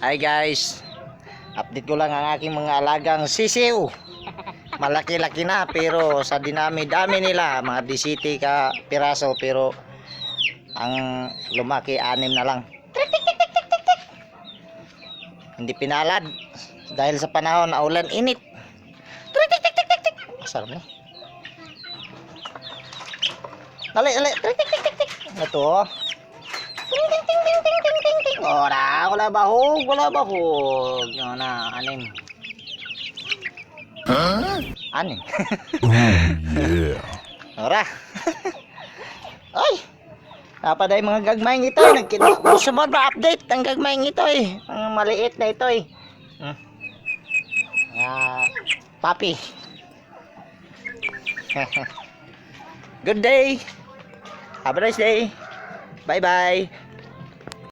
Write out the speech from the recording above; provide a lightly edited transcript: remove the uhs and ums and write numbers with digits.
Hi guys, update ko lang ang aking mga alagang sisiw. Malaki-laki na pero sa dinami-dami nila mga 17 ka piraso, pero ang lumaki 6 na lang. Hindi pinalad dahil sa panahon na ulan init. Sarap na. Dali. Ito. Wala bahog. Ano na, anim. Huh? Anim. Yeah. Ora. Ay. Napaday mga gagmayng ito. Gusto mo ba update ang gagmayng ito eh. Ang maliit na ito eh. Papi. Good day. Have a nice day. Bye bye.